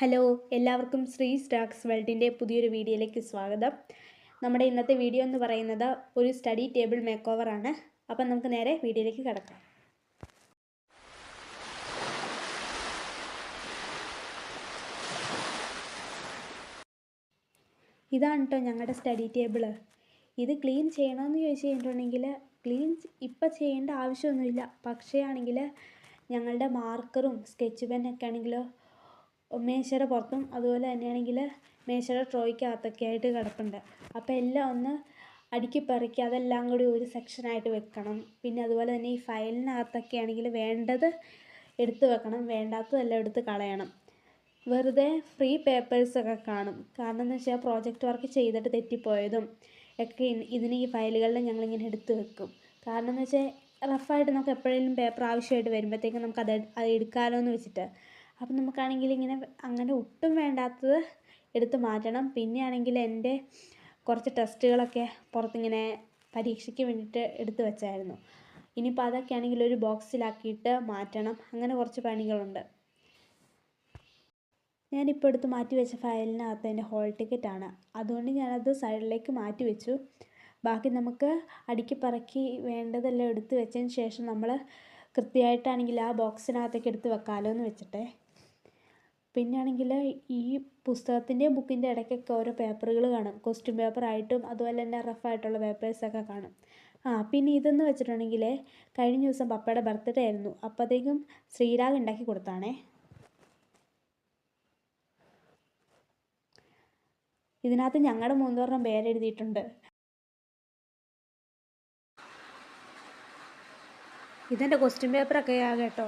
Hello, എല്ലാവർക്കും Shri stacks വേൾഡിൻ്റെ പുതിയൊരു വീഡിയോയിലേക്ക് സ്വാഗതം. നമ്മുടെ ഇന്നത്തെ വീഡിയോ എന്ന് പറയുന്നത് ഒരു സ്റ്റഡി ടേബിൾ മേക്ക് ഓവറാണ്. അപ്പം നമുക്ക് നേരെ വീഡിയോയിലേക്ക് കിടക്കാം. ഇതാണ് കേട്ടോ ഞങ്ങളുടെ സ്റ്റഡി ടേബിള്. ഇത് ക്ലീൻ ചെയ്യണമെന്ന് ചോദിച്ചു കഴിഞ്ഞിട്ടുണ്ടെങ്കിൽ ക്ലീൻ ഇപ്പം ചെയ്യേണ്ട ആവശ്യമൊന്നുമില്ല. പക്ഷേ ആണെങ്കിൽ ഞങ്ങളുടെ മാർക്കറും സ്കെച്ച് പെന്നൊക്കെ ആണെങ്കിൽ മേശയുടെ പുറത്തും അതുപോലെ തന്നെയാണെങ്കിൽ മേശയുടെ ട്രോയ്ക്കകത്തൊക്കെ ആയിട്ട് കിടപ്പുണ്ട്. അപ്പോൾ എല്ലാം ഒന്ന് അടുക്കി പെറുക്കി അതെല്ലാം കൂടി ഒരു സെക്ഷനായിട്ട് വെക്കണം. പിന്നെ അതുപോലെ തന്നെ ഈ ഫയലിനകത്തൊക്കെ ആണെങ്കിൽ വേണ്ടത് എടുത്ത് വെക്കണം, വേണ്ടാത്തതെല്ലാം എടുത്ത് കളയണം. വെറുതെ ഫ്രീ പേപ്പേഴ്സൊക്കെ കാണും. കാരണം എന്ന് വെച്ചാൽ പ്രോജക്റ്റ് വർക്ക് ചെയ്തിട്ട് തെറ്റിപ്പോയതും ഒക്കെ ഈ ഫയലുകളിൽ ഞങ്ങളിങ്ങനെ എടുത്ത് വെക്കും. കാരണം എന്ന് വെച്ചാൽ റഫായിട്ട് നമുക്ക് എപ്പോഴെങ്കിലും പേപ്പർ ആവശ്യമായിട്ട് വരുമ്പോഴത്തേക്കും നമുക്ക് അത് എടുക്കാമല്ലോ എന്ന് വെച്ചിട്ട്. അപ്പം നമുക്കാണെങ്കിൽ ഇങ്ങനെ അങ്ങനെ ഒട്ടും വേണ്ടാത്തത് എടുത്ത് മാറ്റണം. പിന്നെ ആണെങ്കിൽ എൻ്റെ കുറച്ച് ടെസ്റ്റുകളൊക്കെ പുറത്തിങ്ങനെ പരീക്ഷയ്ക്ക് വേണ്ടിയിട്ട് എടുത്ത് വെച്ചായിരുന്നു. ഇനിയിപ്പോൾ അതൊക്കെ ആണെങ്കിൽ ഒരു ബോക്സിലാക്കിയിട്ട് മാറ്റണം. അങ്ങനെ കുറച്ച് പണികളുണ്ട്. ഞാനിപ്പോൾ എടുത്ത് മാറ്റി വെച്ച ഫയലിനകത്ത് എൻ്റെ ഹോൾ ടിക്കറ്റാണ്. അതുകൊണ്ട് ഞാനത് സൈഡിലേക്ക് മാറ്റി വെച്ചു. ബാക്കി നമുക്ക് അടുക്കി പറക്കി വേണ്ടതെല്ലാം എടുത്ത് വെച്ചതിന് ശേഷം നമ്മൾ കൃത്യമായിട്ടാണെങ്കിൽ ആ ബോക്സിനകത്തേക്ക് എടുത്ത് വെക്കാമല്ലോ എന്ന് വെച്ചിട്ടേ. പിന്നെ ആണെങ്കിൽ ഈ പുസ്തകത്തിൻ്റെയും ബുക്കിൻ്റെ ഇടയ്ക്കൊക്കെ ഓരോ പേപ്പറുകൾ കാണും. ക്വസ്റ്റ്യൻ പേപ്പറായിട്ടും അതുപോലെ തന്നെ റഫായിട്ടുള്ള പേപ്പേഴ്സൊക്കെ കാണും. പിന്നെ ഇതെന്ന് വെച്ചിട്ടുണ്ടെങ്കിൽ കഴിഞ്ഞ ദിവസം പപ്പയുടെ ബർത്ത്ഡേ ആയിരുന്നു. അപ്പോഴത്തേക്കും ശ്രീരാഗ് ഉണ്ടാക്കി കൊടുത്താണേ. ഇതിനകത്ത് ഞങ്ങളുടെ മൂന്നുപേരുടെയും പേരെഴുതിയിട്ടുണ്ട്. ഇതെൻ്റെ ക്വസ്റ്റ്യൻ പേപ്പറൊക്കെ കേട്ടോ.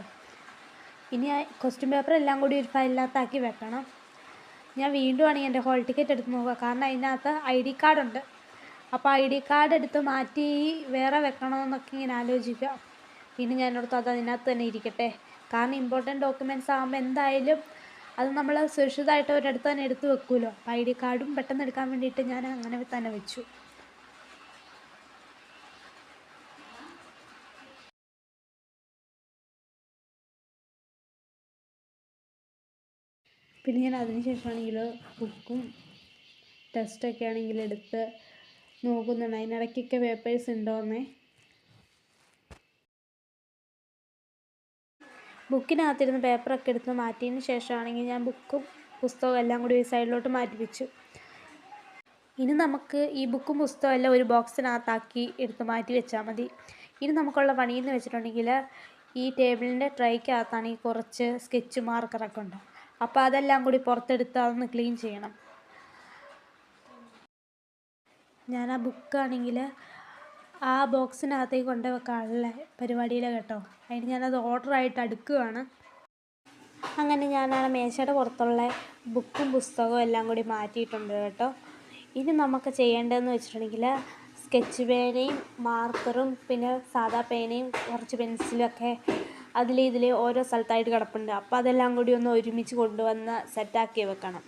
ഇനി ക്വസ്റ്റ്യൻ പേപ്പർ എല്ലാം കൂടി ഒരു ഫയലിനകത്താക്കി വെക്കണം. ഞാൻ വീണ്ടുമാണ് എൻ്റെ ഹോൾ ടിക്കറ്റ് എടുത്ത് നോക്കുക. കാരണം അതിനകത്ത് ID കാർഡുണ്ട്. അപ്പോൾ ID കാർഡ് എടുത്ത് മാറ്റി വേറെ വെക്കണമെന്നൊക്കെ ഇങ്ങനെ ആലോചിക്കുക. പിന്നെ ഞാനോർത്ത് അത് അതിനകത്ത് തന്നെ ഇരിക്കട്ടെ. കാരണം ഇമ്പോർട്ടൻറ്റ് ഡോക്യുമെൻറ്റ്സ് ആകുമ്പോൾ എന്തായാലും അത് നമ്മൾ സുരക്ഷിതമായിട്ട് ഒരിടത്ത് തന്നെ എടുത്ത് വെക്കുമല്ലോ. അപ്പോൾ ID കാർഡും പെട്ടെന്ന് എടുക്കാൻ വേണ്ടിയിട്ട് ഞാൻ അങ്ങനെ തന്നെ വെച്ചു. പിന്നെ ഞാൻ അതിന് ശേഷമാണെങ്കിൽ ബുക്കും ടെസ്റ്റൊക്കെ ആണെങ്കിൽ എടുത്ത് നോക്കുന്നുണ്ട് അതിനിടയ്ക്കൊക്കെ പേപ്പേഴ്സ് ഉണ്ടോയെന്നേ. ബുക്കിനകത്തിരുന്ന് പേപ്പറൊക്കെ എടുത്ത് മാറ്റിയതിന് ശേഷമാണെങ്കിൽ ഞാൻ ബുക്കും പുസ്തകവും എല്ലാം കൂടി ഒരു സൈഡിലോട്ട് മാറ്റി വെച്ചു. ഇനി നമുക്ക് ഈ ബുക്കും പുസ്തകവും എല്ലാം ഒരു ബോക്സിനകത്താക്കി എടുത്ത് മാറ്റി വെച്ചാൽ മതി. ഇനി നമുക്കുള്ള പണിയെന്ന് വെച്ചിട്ടുണ്ടെങ്കിൽ ഈ ടേബിളിൻ്റെ ട്രൈക്കകത്താണെങ്കിൽ കുറച്ച് സ്കെച്ച് മാർക്കറൊക്കെ ഉണ്ട്. അപ്പോൾ അതെല്ലാം കൂടി പുറത്തെടുത്ത് അതൊന്ന് ക്ലീൻ ചെയ്യണം. ഞാൻ ആ ബുക്കാണെങ്കിൽ ആ ബോക്സിനകത്തേക്ക് കൊണ്ടുവെക്കാനുള്ള പരിപാടിയിലാണ് കേട്ടോ. അതിന് ഞാനത് ഓർഡറായിട്ട് അടുക്കുകയാണ്. അങ്ങനെ ഞാൻ ആ മേശയുടെ പുറത്തുള്ള ബുക്കും പുസ്തകവും എല്ലാം കൂടി മാറ്റിയിട്ടുണ്ട് കേട്ടോ. ഇനി നമുക്ക് ചെയ്യേണ്ടതെന്ന് വെച്ചിട്ടുണ്ടെങ്കിൽ സ്കെച്ച് പേനയും മാർക്കറും പിന്നെ സാധാ പേനയും കുറച്ച് പെൻസിലൊക്കെ ഇതിൽ ഓരോ സ്ഥലത്തായിട്ട് കിടപ്പുണ്ട്. അപ്പോൾ അതെല്ലാം കൂടി ഒന്ന് ഒരുമിച്ച് കൊണ്ടുവന്ന് സെറ്റാക്കി വെക്കണം.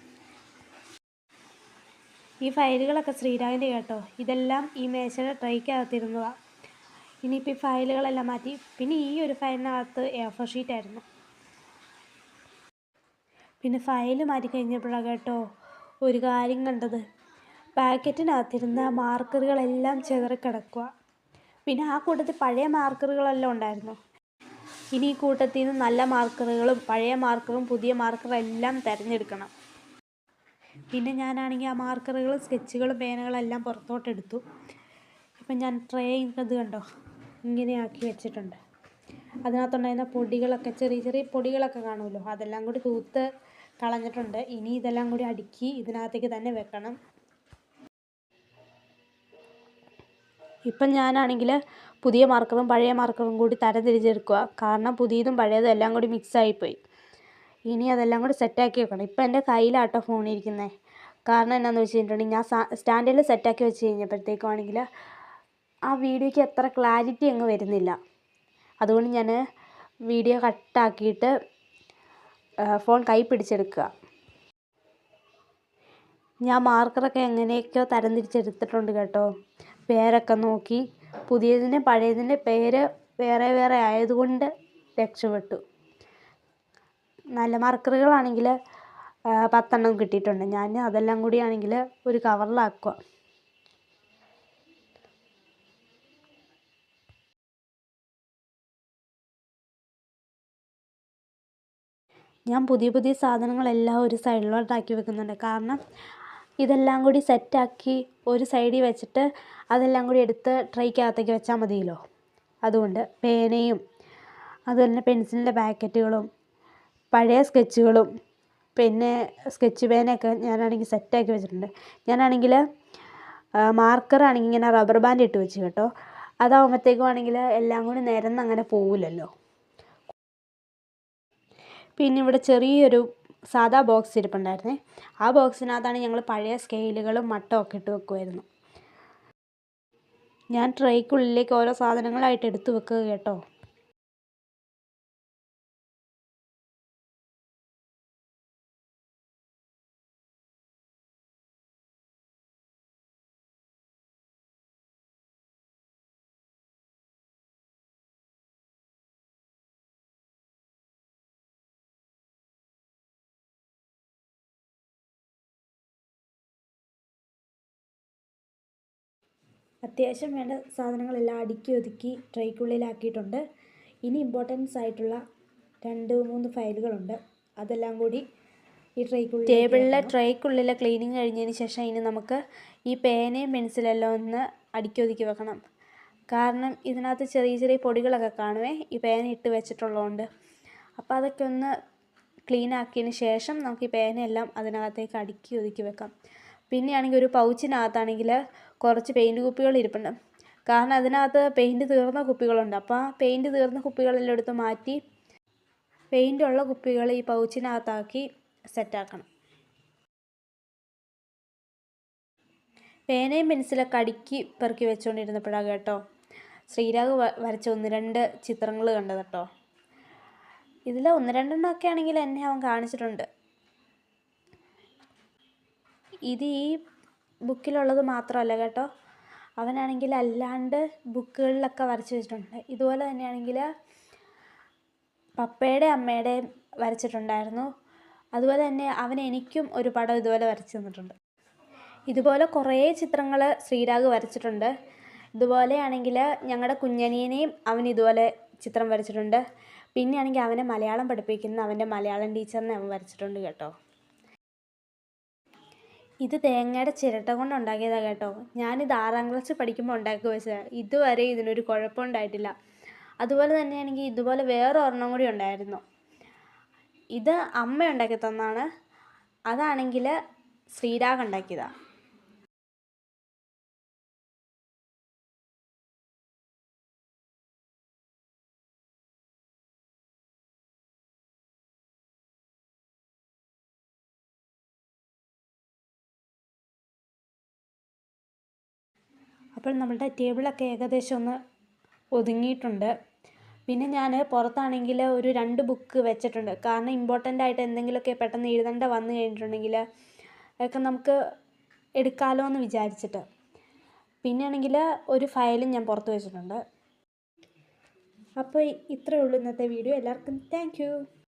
ഈ ഫയലുകളൊക്കെ ശ്രീരാഗിൻ്റെ കേട്ടോ. ഇതെല്ലാം ഈ മേശയുടെ ട്രൈക്കകത്തിരുന്നതാണ്. ഇനിയിപ്പോൾ ഈ ഫയലുകളെല്ലാം മാറ്റി. പിന്നെ ഈ ഒരു ഫയലിനകത്ത് A4 ഷീറ്റായിരുന്നു. പിന്നെ ഫയൽ മാറ്റി കഴിഞ്ഞപ്പോഴാണ് കേട്ടോ ഒരു കാര്യം കണ്ടത്. പാക്കറ്റിനകത്തിരുന്ന മാർക്കറുകളെല്ലാം ചിതറിക്കിടക്കുക. പിന്നെ ആ കൂട്ടത്തിൽ പഴയ മാർക്കറുകളെല്ലാം ഉണ്ടായിരുന്നു. ഇനി ഈ കൂട്ടത്തിൽ നിന്ന് നല്ല മാർക്കറുകളും പഴയ മാർക്കറും പുതിയ മാർക്കറും എല്ലാം തിരഞ്ഞെടുക്കണം. പിന്നെ ഞാനാണെങ്കിൽ ആ മാർക്കറുകളും സ്കെച്ചുകളും പേനകളെല്ലാം പുറത്തോട്ടെടുത്തു. ഇപ്പം ഞാൻ ട്രേ ഇത് കണ്ടോ ഇങ്ങനെ ആക്കി വെച്ചിട്ടുണ്ട്. അതിനകത്തുണ്ടായിരുന്ന പൊടികളൊക്കെ ചെറിയ ചെറിയ പൊടികളൊക്കെ കാണുമല്ലോ, അതെല്ലാം കൂടി തൂത്ത് കളഞ്ഞിട്ടുണ്ട്. ഇനി ഇതെല്ലാം കൂടി അടുക്കി ഇതിനകത്തേക്ക് തന്നെ വെക്കണം. ഇപ്പം ഞാനാണെങ്കിൽ പുതിയ മാർക്കറും പഴയ മാർക്കറും കൂടി തരംതിരിച്ചെടുക്കുക. കാരണം പുതിയതും പഴയതും എല്ലാം കൂടി മിക്സായിപ്പോയി. ഇനി അതെല്ലാം കൂടി സെറ്റാക്കി വെക്കണം. ഇപ്പം എൻ്റെ കയ്യിലാട്ടോ ഫോണിരിക്കുന്നത്. കാരണം എന്നാന്ന് വെച്ച് കഴിഞ്ഞിട്ടുണ്ടെങ്കിൽ ഞാൻ സ്റ്റാൻഡിൽ സെറ്റാക്കി വെച്ച് കഴിഞ്ഞപ്പോഴത്തേക്കുമാണെങ്കിൽ ആ വീഡിയോയ്ക്ക് അത്ര ക്ലാരിറ്റി അങ്ങ് വരുന്നില്ല. അതുകൊണ്ട് ഞാൻ വീഡിയോ കട്ടാക്കിയിട്ട് ഫോൺ കൈ പിടിച്ചെടുക്കുക. ഞാൻ മാർക്കറൊക്കെ എങ്ങനെയൊക്കെയോ തരംതിരിച്ചെടുത്തിട്ടുണ്ട് കേട്ടോ. പേരൊക്കെ നോക്കി പുതിയതിന് പഴയതിൻ്റെ പേര് വേറെ വേറെ ആയതുകൊണ്ട് രക്ഷപ്പെട്ടു. നല്ല മാർക്കറുകളാണെങ്കിൽ 10 കിട്ടിയിട്ടുണ്ട്. ഞാൻ അതെല്ലാം കൂടിയാണെങ്കിൽ ഒരു കവറിലാക്കുക. ഞാൻ പുതിയ സാധനങ്ങളെല്ലാം ഒരു സൈഡിലോട്ടാക്കി വെക്കുന്നുണ്ട്. കാരണം ഇതെല്ലാം കൂടി സെറ്റാക്കി ഒരു സൈഡിൽ വെച്ചിട്ട് അതെല്ലാം കൂടി എടുത്ത് ട്രേക്കകത്തേക്ക് വെച്ചാൽ മതിയല്ലോ. അതുകൊണ്ട് പേനയും അതുപോലെ തന്നെ പെൻസിലിൻ്റെ പാക്കറ്റുകളും പഴയ സ്കെച്ചുകളും പിന്നെ സ്കെച്ച് പേനയൊക്കെ ഞാനാണെങ്കിൽ സെറ്റാക്കി വെച്ചിട്ടുണ്ട്. ഞാനാണെങ്കിൽ മാർക്കറാണെങ്കിൽ ഇങ്ങനെ റബ്ബർ ബാൻഡ് ഇട്ട് വെച്ച് കേട്ടോ. അതാകുമ്പോഴത്തേക്കും ആണെങ്കിൽ എല്ലാം കൂടി നിരന്നങ്ങനെ പോവില്ലല്ലോ. പിന്നെ ഇവിടെ ചെറിയൊരു സാദാ ബോക്സ് ഇരിപ്പുണ്ടായിരുന്നേ. ആ ബോക്സിനകത്താണ് ഞങ്ങൾ പഴയ സ്കെയിലുകളും മട്ടവും ഒക്കെ ഇട്ട് വെക്കുമായിരുന്നു. ഞാൻ ട്രേക്കുള്ളിലേക്ക് ഓരോ സാധനങ്ങളായിട്ട് എടുത്ത് വെക്കുക കേട്ടോ. അത്യാവശ്യം വേണ്ട സാധനങ്ങളെല്ലാം അടുക്കി ഒതുക്കി ട്രേക്കുള്ളിലാക്കിയിട്ടുണ്ട്. ഇനി ഇമ്പോർട്ടൻസ് ആയിട്ടുള്ള 2-3 ഫയലുകളുണ്ട്. അതെല്ലാം കൂടി ഈ ടേബിളിലെ ട്രേക്കുള്ളിലെ ക്ലീനിങ് കഴിഞ്ഞതിന് ശേഷം ഇനി നമുക്ക് ഈ പേനയും പെൻസിലെല്ലാം ഒന്ന് അടുക്കി ഒതുക്കി വെക്കണം. കാരണം ഇതിനകത്ത് ചെറിയ പൊടികളൊക്കെ കാണുമേ, ഈ പേന ഇട്ട് വെച്ചിട്ടുള്ളതുകൊണ്ട്. അപ്പോൾ അതൊക്കെ ഒന്ന് ക്ലീൻ ആക്കിയതിന് ശേഷം നമുക്ക് ഈ പേനയെല്ലാം അതിനകത്തേക്ക് അടുക്കി ഒതുക്കി വെക്കാം. പിന്നെയാണെങ്കിൽ ഒരു പൗച്ചിനകത്താണെങ്കിൽ കുറച്ച് പെയിൻറ്റ് കുപ്പികൾ ഇരിപ്പുണ്ട്. കാരണം അതിനകത്ത് പെയിൻറ്റ് തീർന്ന കുപ്പികളുണ്ട്. അപ്പോൾ ആ പെയിൻറ്റ് തീർന്ന കുപ്പികളെല്ലാം എടുത്ത് മാറ്റി പെയിൻറ്റുള്ള കുപ്പികൾ ഈ പൗച്ചിനകത്താക്കി സെറ്റാക്കണം. പേനയും പെൻസിലൊക്കെ അടുക്കി പെറുക്കി വെച്ചുകൊണ്ടിരുന്നപ്പോഴാണ് കേട്ടോ ശ്രീരാഗ് വരച്ച 1-2 ചിത്രങ്ങൾ കണ്ടത് കേട്ടോ. ഇതിൽ 1-2 ആണെങ്കിൽ എന്നെ അവൻ കാണിച്ചിട്ടുണ്ട്. ഇത് ഈ ബുക്കിലുള്ളത് മാത്രമല്ല കേട്ടോ, അവനാണെങ്കിൽ അല്ലാണ്ട് ബുക്കുകളിലൊക്കെ വരച്ച് വെച്ചിട്ടുണ്ട്. ഇതുപോലെ തന്നെയാണെങ്കിൽ പപ്പയുടെ അമ്മയുടെയും വരച്ചിട്ടുണ്ടായിരുന്നു. അതുപോലെ തന്നെ അവൻ എനിക്കും ഒരു പടം ഇതുപോലെ വരച്ച് തന്നിട്ടുണ്ട്. ഇതുപോലെ കുറേ ചിത്രങ്ങൾ ശ്രീരാഗ് വരച്ചിട്ടുണ്ട്. ഇതുപോലെയാണെങ്കിൽ ഞങ്ങളുടെ കുഞ്ഞനിയനെയും അവൻ ഇതുപോലെ ചിത്രം വരച്ചിട്ടുണ്ട്. പിന്നെയാണെങ്കിൽ അവനെ മലയാളം പഠിപ്പിക്കുന്ന അവൻ്റെ മലയാളം ടീച്ചറിനെ അവൻ വരച്ചിട്ടുണ്ട് കേട്ടോ. ഇത് തേങ്ങയുടെ ചിരട്ട കൊണ്ട് ഉണ്ടാക്കിയതാണ് കേട്ടോ. ഞാനിത് 6ാം ക്ലാസ്സിൽ പഠിക്കുമ്പോൾ ഉണ്ടാക്കി വെച്ചതാണ്. ഇതുവരെ ഇതിനൊരു കുഴപ്പമുണ്ടായിട്ടില്ല. അതുപോലെ തന്നെയാണെങ്കിൽ ഇതുപോലെ വേറെ ഒരെണ്ണം കൂടി ഉണ്ടായിരുന്നു. ഇത് അമ്മ ഉണ്ടാക്കി തന്നതാണ്. അതാണെങ്കിൽ ശ്രീരാഗ് ഉണ്ടാക്കിയതാണ്. അപ്പോൾ നമ്മളുടെ ടേബിളൊക്കെ ഏകദേശം ഒന്ന് ഒതുങ്ങിയിട്ടുണ്ട്. പിന്നെ ഞാൻ പുറത്താണെങ്കിൽ ഒരു 2 ബുക്ക് വെച്ചിട്ടുണ്ട്. കാരണം ഇമ്പോർട്ടൻ്റ് ആയിട്ട് എന്തെങ്കിലുമൊക്കെ പെട്ടെന്ന് എഴുതേണ്ട വന്നു കഴിഞ്ഞിട്ടുണ്ടെങ്കിൽ അതൊക്കെ നമുക്ക് എടുക്കാമല്ലോ എന്ന് വിചാരിച്ചിട്ട്. പിന്നെയാണെങ്കിൽ ഒരു ഫയലും ഞാൻ പുറത്ത് വെച്ചിട്ടുണ്ട്. അപ്പോൾ ഇത്രയേ ഉള്ളൂ ഇന്നത്തെ വീഡിയോ. എല്ലാവർക്കും താങ്ക് യു.